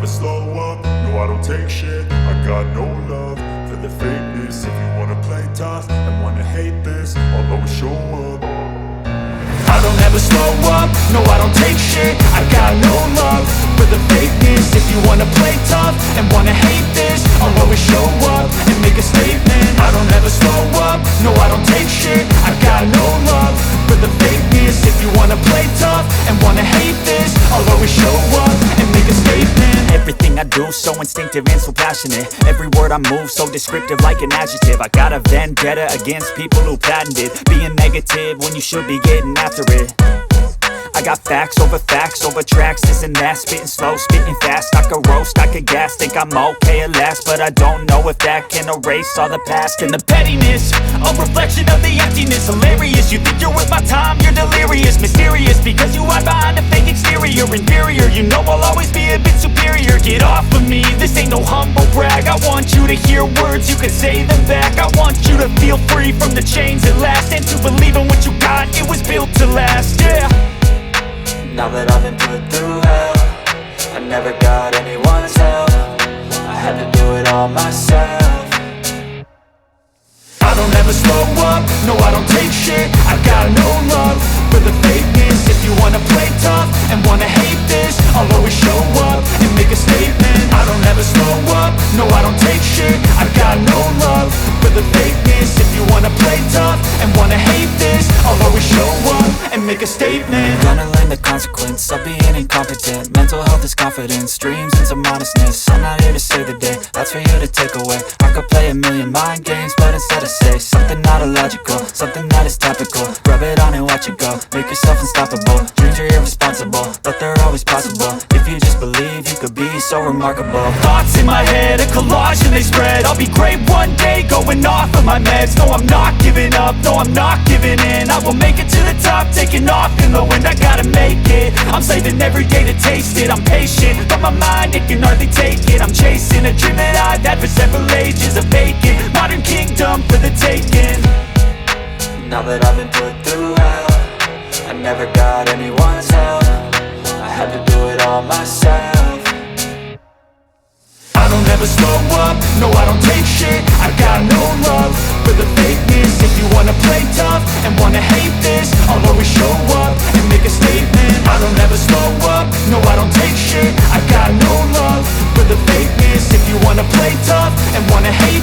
slow up, no I don't take shit. I got no love for the fakeness. If you wanna play tough and wanna hate this, I'll always show up. I don't ever slow up, no I don't take shit. I got no love for the fakeness. If you wanna play tough and wanna hate this, I'll always show up and make a statement. I don't ever slow up, no I don't take shit. I got no love for the fakeness. If you wanna play tough and wanna hate this, I'll always show up and make a statement. Everything I do so instinctive and so passionate. Every word I move so descriptive like an adjective. I got a vendetta against people who patented being negative when you should be getting after it. I got facts over tracks, this and that. Spitting slow, spitting fast, I could roast, I could gas. Think I'm okay at last, but I don't know if that can erase all the past. And the pettiness, a reflection of the emptiness. Hilarious, you think you're worth my time, you're delirious. Mysterious, because you hide behind a fake exterior. Inferior, you know I'll always be a bit superior. Get off of me, this ain't no humble brag. I want you to hear words, you can say them back. I want you to feel free from the chains at last, and to believe in what you got, it was built to last, yeah. Now that I've been put through hell, I never got anyone's help. I had to do it all myself. I don't ever slow up, no I don't take shit. I got no love for the fakeness. If you wanna play tough and wanna hate this, I'll always show up and make a statement. I don't ever slow up, no I don't take shit. I got no love for the fakeness. If you wanna play tough and wanna hate this, I'll always show up and make a statement. Gonna learn the consequence of being incompetent. Mental health is confidence, dreams and some honestness. I'm not here to save the day, that's for you to take away. I could play a million mind games, but instead I say something not illogical, something that is topical. Rub it on and watch it go, make yourself unstoppable. Dreams are irresponsible, but they're always possible. If you just believe, you could be so remarkable. Thoughts in my head, a collage and they spread. I'll be great one day, going off of my meds. No, I'm not giving up, no, I'm not giving in. I will make it to the top, taking off in the wind. I gotta make it, I'm saving every day to taste it. I'm patient, but my mind, it can hardly take it. I'm chasing a dream that I've had for several ages. A vacant, modern kingdom for the taking. Now that I've been put through hell, I never got anyone's help. I had to do it all myself. I don't ever slow up, no I don't take shit. I got no love for the fakeness. If you wanna play tough and wanna hate this, I'll always show up and make a statement. I don't ever slow up, no I don't take shit. I got no love for the fakeness. If you wanna play tough and wanna hate